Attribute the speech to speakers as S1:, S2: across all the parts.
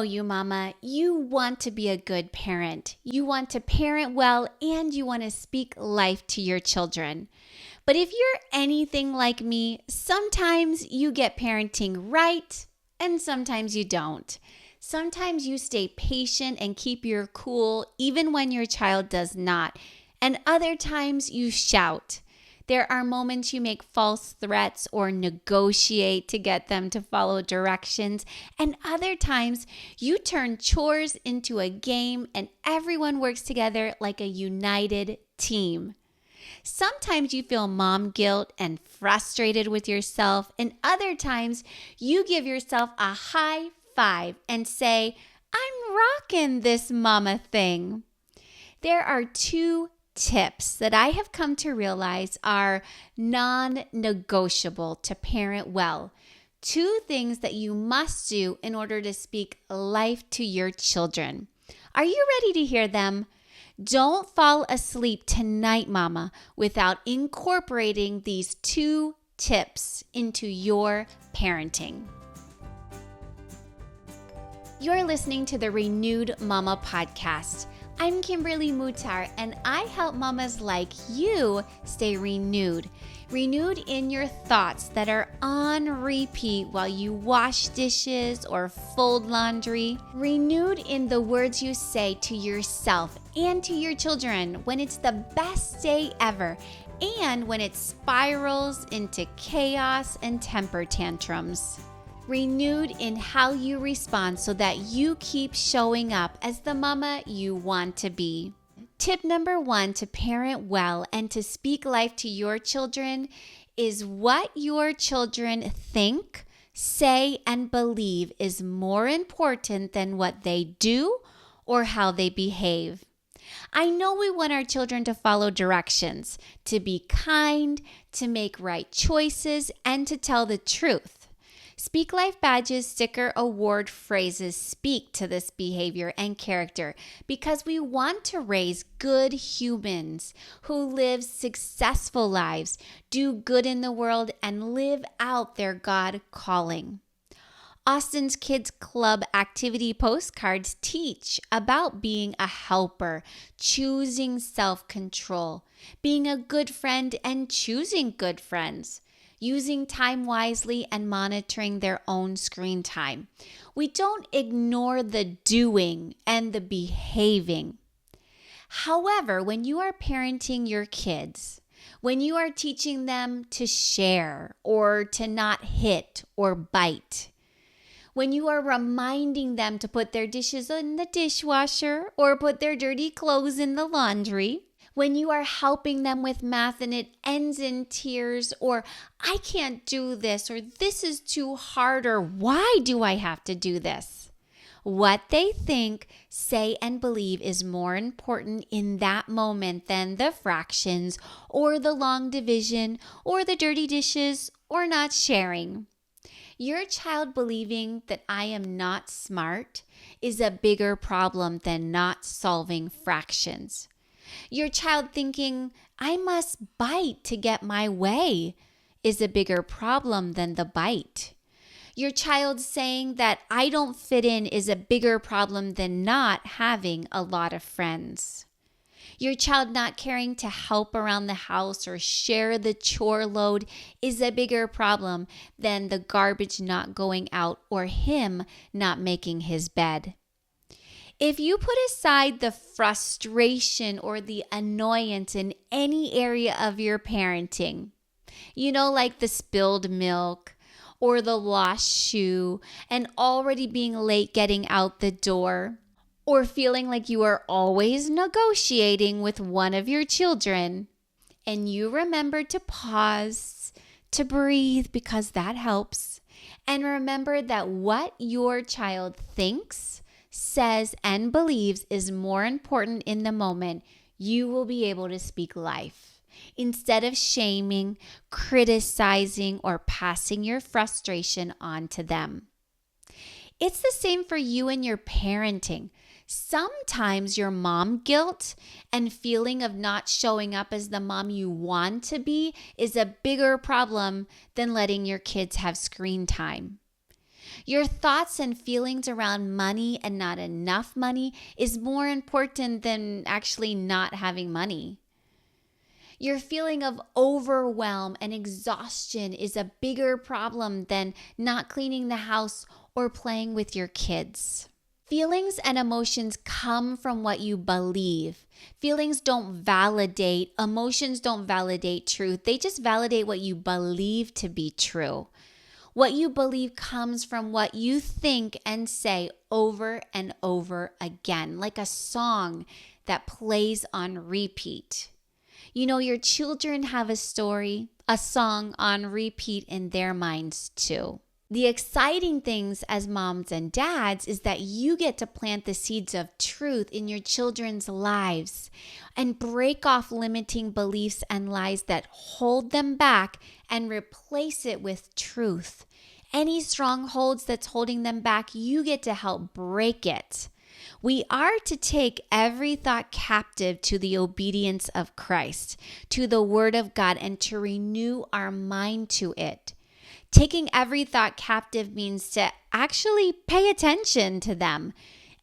S1: you, Mama. You want to be a good parent. You want to parent well, and you want to speak life to your children. But if you're anything like me, sometimes you get parenting right, and sometimes you don't. Sometimes you stay patient and keep your cool even when your child does not. And other times you shout. There are moments you make false threats or negotiate to get them to follow directions. And other times you turn chores into a game and everyone works together like a united team. Sometimes you feel mom guilt and frustrated with yourself. And other times you give yourself a high five and say, I'm rocking this mama thing. There are two tips that I have come to realize are non-negotiable to parent well. Two things that you must do in order to speak life to your children. Are you ready to hear them? Don't fall asleep tonight, Mama, without incorporating these two tips into your parenting. You're listening to the Renewed Mama podcast. I'm Kimberly Mutar, and I help mamas like you stay renewed. Renewed in your thoughts that are on repeat while you wash dishes or fold laundry. Renewed in the words you say to yourself and to your children when it's the best day ever and when it spirals into chaos and temper tantrums. Renewed in how you respond so that you keep showing up as the mama you want to be. Tip number 1 to parent well and to speak life to your children is what your children think, say, and believe is more important than what they do or how they behave. I know we want our children to follow directions, to be kind, to make right choices, and to tell the truth. Speak Life Badges sticker award phrases speak to this behavior and character because we want to raise good humans who live successful lives, do good in the world, and live out their God calling. Austin's Kids Club activity postcards teach about being a helper, choosing self-control, being a good friend and choosing good friends, using time wisely and monitoring their own screen time. We don't ignore the doing and the behaving. However, when you are parenting your kids, when you are teaching them to share or to not hit or bite, when you are reminding them to put their dishes in the dishwasher or put their dirty clothes in the laundry, when you are helping them with math and it ends in tears or I can't do this or this is too hard or why do I have to do this? What they think, say, and believe is more important in that moment than the fractions or the long division or the dirty dishes or not sharing. Your child believing that I am not smart is a bigger problem than not solving fractions. Your child thinking, I must bite to get my way is a bigger problem than the bite. Your child saying that I don't fit in is a bigger problem than not having a lot of friends. Your child not caring to help around the house or share the chore load is a bigger problem than the garbage not going out or him not making his bed. If you put aside the frustration or the annoyance in any area of your parenting, like the spilled milk or the lost shoe and already being late getting out the door, or feeling like you are always negotiating with one of your children, and you remember to pause, to breathe because that helps, and remember that what your child thinks, says, and believes is more important in the moment, you will be able to speak life. Instead of shaming, criticizing, or passing your frustration on to them. It's the same for you and your parenting. Sometimes your mom guilt and feeling of not showing up as the mom you want to be is a bigger problem than letting your kids have screen time. Your thoughts and feelings around money and not enough money is more important than actually not having money. Your feeling of overwhelm and exhaustion is a bigger problem than not cleaning the house or playing with your kids. Feelings and emotions come from what you believe. Feelings don't validate, emotions don't validate truth. They just validate what you believe to be true. What you believe comes from what you think and say over and over again, like a song that plays on repeat. You know, your children have a story, a song on repeat in their minds too. The exciting things as moms and dads is that you get to plant the seeds of truth in your children's lives and break off limiting beliefs and lies that hold them back and replace it with truth. Any strongholds that's holding them back, you get to help break it. We are to take every thought captive to the obedience of Christ, to the Word of God, and to renew our mind to it. Taking every thought captive means to actually pay attention to them,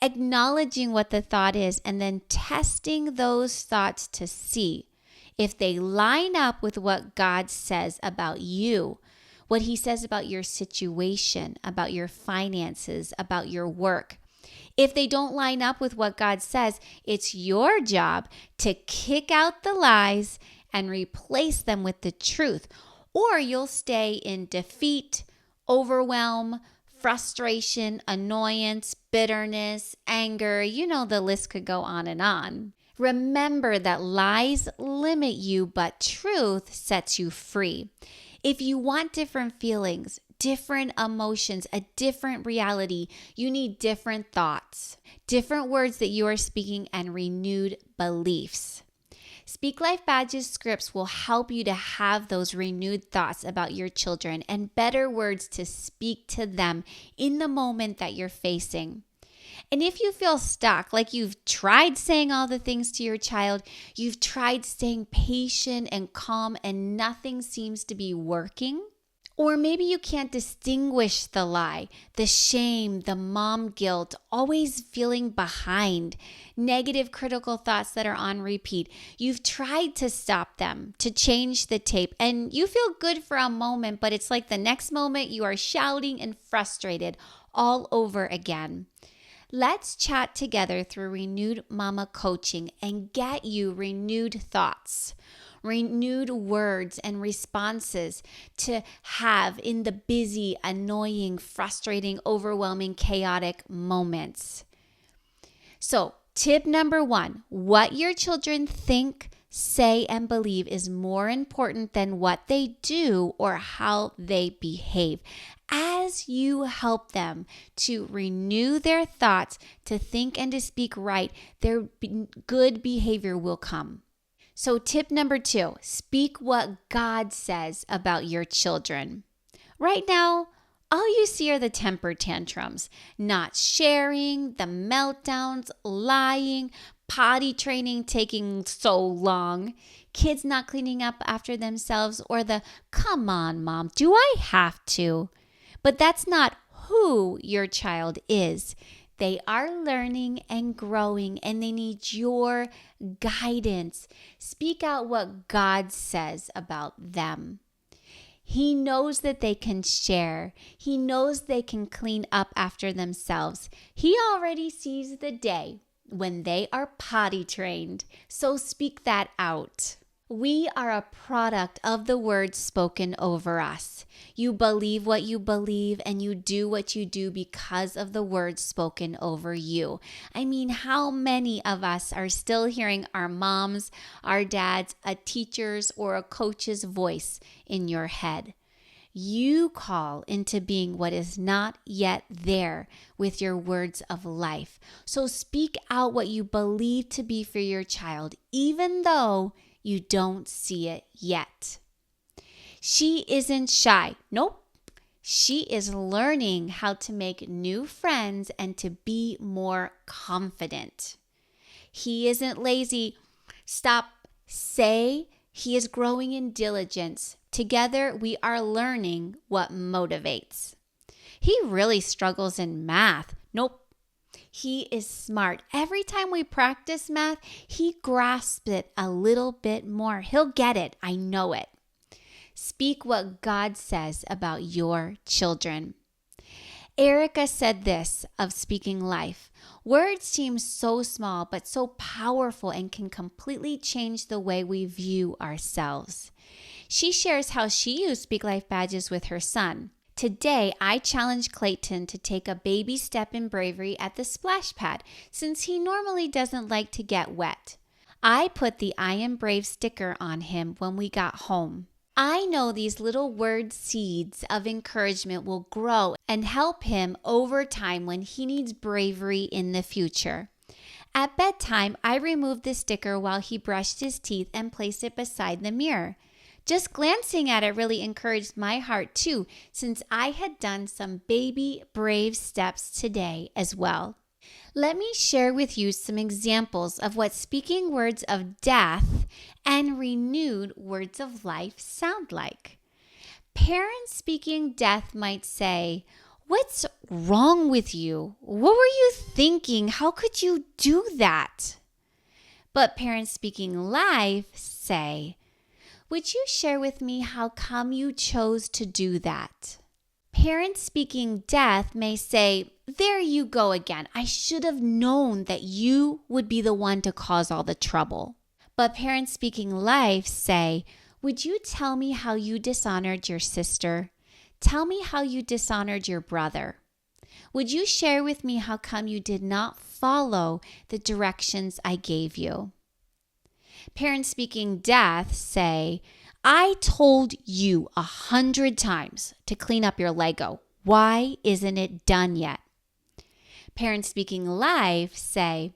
S1: acknowledging what the thought is, and then testing those thoughts to see if they line up with what God says about you, what He says about your situation, about your finances, about your work. If they don't line up with what God says, it's your job to kick out the lies and replace them with the truth. Or you'll stay in defeat, overwhelm, frustration, annoyance, bitterness, anger. You know, the list could go on and on. Remember that lies limit you, but truth sets you free. If you want different feelings, different emotions, a different reality, you need different thoughts, different words that you are speaking, and renewed beliefs. Speak Life Badges scripts will help you to have those renewed thoughts about your children and better words to speak to them in the moment that you're facing. And if you feel stuck, like you've tried saying all the things to your child, you've tried staying patient and calm and nothing seems to be working, or maybe you can't distinguish the lie, the shame, the mom guilt, always feeling behind, negative critical thoughts that are on repeat. You've tried to stop them, to change the tape, and you feel good for a moment, but it's like the next moment you are shouting and frustrated all over again. Let's chat together through Renewed Mama Coaching and get you renewed thoughts, renewed words and responses to have in the busy, annoying, frustrating, overwhelming, chaotic moments. So, tip number 1, what your children think, say, and believe is more important than what they do or how they behave. As you help them to renew their thoughts, to think and to speak right, their good behavior will come. So tip number 2, speak what God says about your children. Right now, all you see are the temper tantrums, not sharing, the meltdowns, lying, potty training taking so long, kids not cleaning up after themselves, or the, come on, mom, do I have to? But that's not who your child is. They are learning and growing, and they need your guidance. Speak out what God says about them. He knows that they can share. He knows they can clean up after themselves. He already sees the day when they are potty trained. So speak that out. We are a product of the words spoken over us. You believe what you believe and you do what you do because of the words spoken over you. I mean, how many of us are still hearing our moms, our dads, a teacher's or a coach's voice in your head? You call into being what is not yet there with your words of life. So speak out what you believe to be for your child, even though you don't see it yet. She isn't shy. Nope. She is learning how to make new friends and to be more confident. He isn't lazy. Stop. Say he is growing in diligence. Together, we are learning what motivates. He really struggles in math. Nope. He is smart. Every time we practice math, he grasps it a little bit more. He'll get it. I know it. Speak what God says about your children. Erica said this of speaking life. Words seem so small, but so powerful and can completely change the way we view ourselves. She shares how she used Speak Life badges with her son. Today, I challenge Clayton to take a baby step in bravery at the splash pad since he normally doesn't like to get wet. I put the I am brave sticker on him when we got home. I know these little word seeds of encouragement will grow and help him over time when he needs bravery in the future. At bedtime, I removed the sticker while he brushed his teeth and placed it beside the mirror. Just glancing at it really encouraged my heart too, since I had done some baby brave steps today as well. Let me share with you some examples of what speaking words of death and renewed words of life sound like. Parents speaking death might say, "What's wrong with you? What were you thinking? How could you do that?" But parents speaking life say, "Would you share with me how come you chose to do that?" Parents speaking death may say, "There you go again. I should have known that you would be the one to cause all the trouble." But parents speaking life say, "Would you tell me how you dishonored your sister? Tell me how you dishonored your brother. Would you share with me how come you did not follow the directions I gave you?" Parents speaking death say, "I told you 100 times to clean up your Lego. Why isn't it done yet?" Parents speaking life say,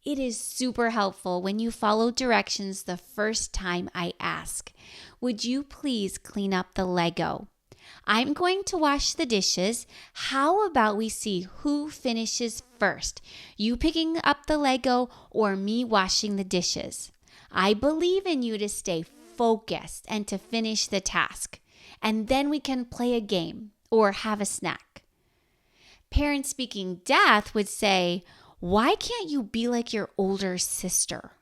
S1: "It is super helpful when you follow directions the first time I ask. Would you please clean up the Lego? I'm going to wash the dishes. How about we see who finishes first? You picking up the Lego or me washing the dishes? I believe in you to stay focused and to finish the task. And then we can play a game or have a snack." Parents speaking death would say, "Why can't you be like your older sister?"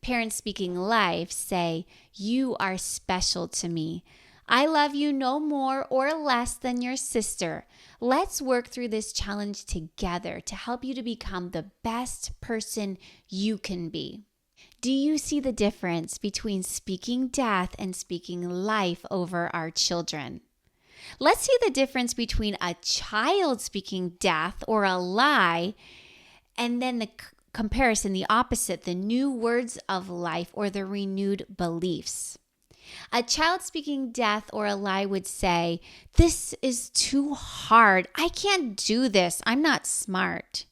S1: Parents speaking life say, "You are special to me. I love you no more or less than your sister. Let's work through this challenge together to help you to become the best person you can be." Do you see the difference between speaking death and speaking life over our children? Let's see the difference between a child speaking death or a lie, and then the comparison, the opposite, the new words of life or the renewed beliefs. A child speaking death or a lie would say, "This is too hard. I can't do this. I'm not smart."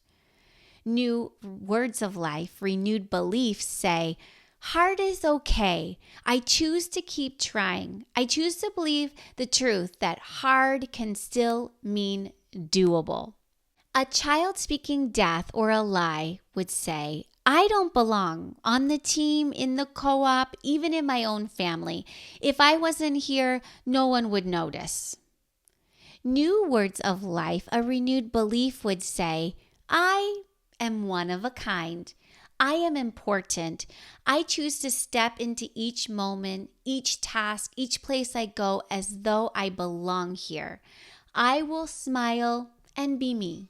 S1: New words of life, renewed beliefs say, "Hard is okay. I choose to keep trying. I choose to believe the truth that hard can still mean doable." A child speaking death or a lie would say, "I don't belong on the team, in the co-op, even in my own family. If I wasn't here, no one would notice." New words of life, a renewed belief would say, "I am one of a kind. I am important. I choose to step into each moment, each task, each place I go as though I belong here. I will smile and be me."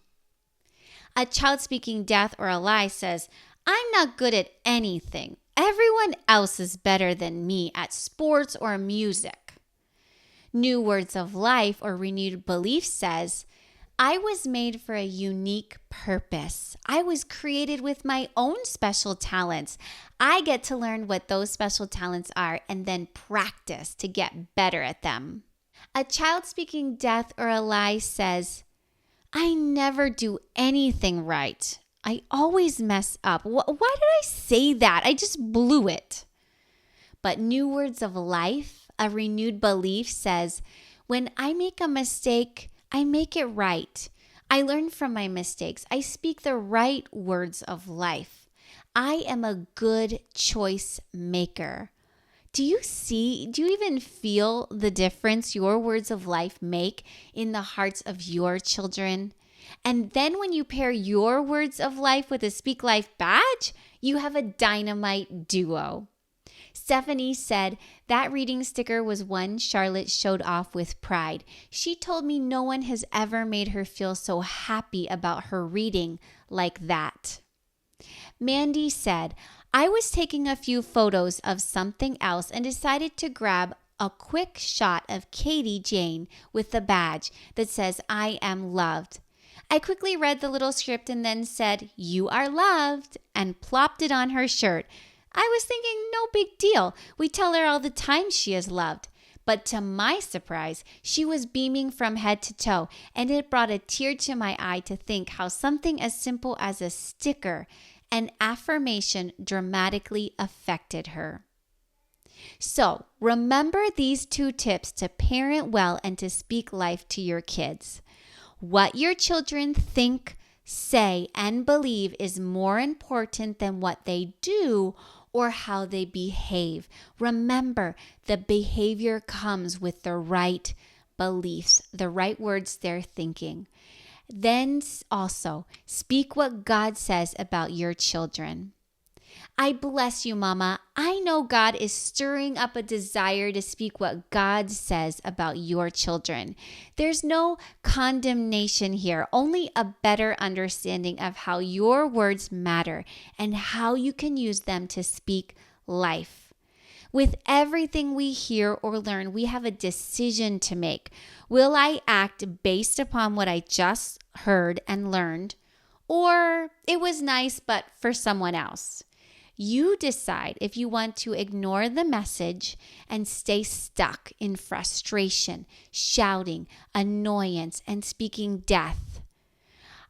S1: A child speaking death or a lie says, "I'm not good at anything. Everyone else is better than me at sports or music." New words of life or renewed belief says, "I was made for a unique purpose. I was created with my own special talents. I get to learn what those special talents are and then practice to get better at them." A child speaking death or a lie says, "I never do anything right. I always mess up. Why did I say that? I just blew it." But new words of life, a renewed belief says, "When I make a mistake, I make it right. I learn from my mistakes. I speak the right words of life. I am a good choice maker. Do you even feel the difference your words of life make in the hearts of your children? And then when you pair your words of life with a Speak Life badge, you have a dynamite duo. Stephanie said that reading sticker was one Charlotte showed off with pride. She told me no one has ever made her feel so happy about her reading like that. Mandy said, I was taking a few photos of something else and decided to grab a quick shot of Katie Jane with the badge that says, I am loved. I quickly read the little script and then said, you are loved, and plopped it on her shirt. I was thinking, no big deal. We tell her all the time she is loved. But to my surprise, she was beaming from head to toe, and it brought a tear to my eye to think how something as simple as a sticker, an affirmation, dramatically affected her. So remember these 2 tips to parent well and to speak life to your kids. What your children think, say, and believe is more important than what they do or how they behave. Remember, the behavior comes with the right beliefs, the right words they're thinking. Then also, speak what God says about your children. I bless you, Mama. I know God is stirring up a desire to speak what God says about your children. There's no condemnation here, only a better understanding of how your words matter and how you can use them to speak life. With everything we hear or learn, we have a decision to make. Will I act based upon what I just heard and learned, or it was nice but for someone else? You decide if you want to ignore the message and stay stuck in frustration, shouting, annoyance, and speaking death.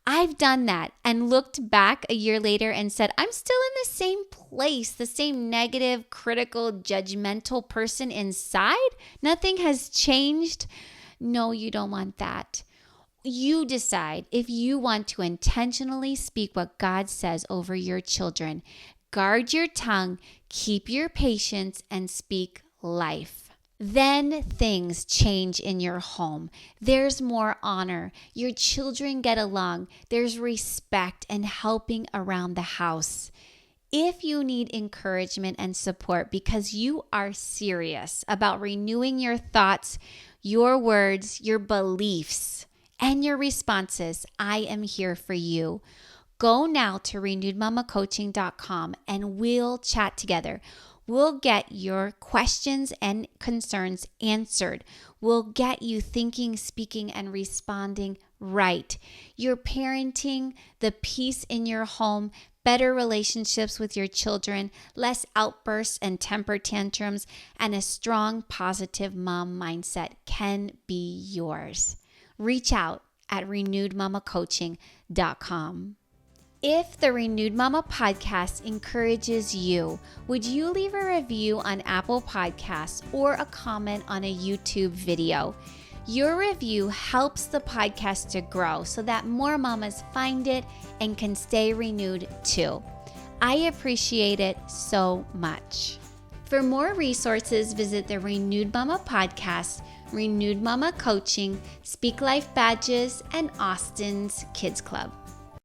S1: I've done that and looked back a year later and said, I'm still in the same place, the same negative, critical, judgmental person inside. Nothing has changed. No, you don't want that. You decide if you want to intentionally speak what God says over your children. Guard your tongue, keep your patience, and speak life. Then things change in your home. There's more honor. Your children get along. There's respect and helping around the house. If you need encouragement and support because you are serious about renewing your thoughts, your words, your beliefs, and your responses, I am here for you. Go now to renewedmamacoaching.com and we'll chat together. We'll get your questions and concerns answered. We'll get you thinking, speaking, and responding right. Your parenting, the peace in your home, better relationships with your children, less outbursts and temper tantrums, and a strong, positive mom mindset can be yours. Reach out at renewedmamacoaching.com. If the Renewed Mama podcast encourages you, would you leave a review on Apple Podcasts or a comment on a YouTube video? Your review helps the podcast to grow so that more mamas find it and can stay renewed too. I appreciate it so much. For more resources, visit the Renewed Mama podcast, Renewed Mama Coaching, Speak Life Badges, and Austin's Kids Club.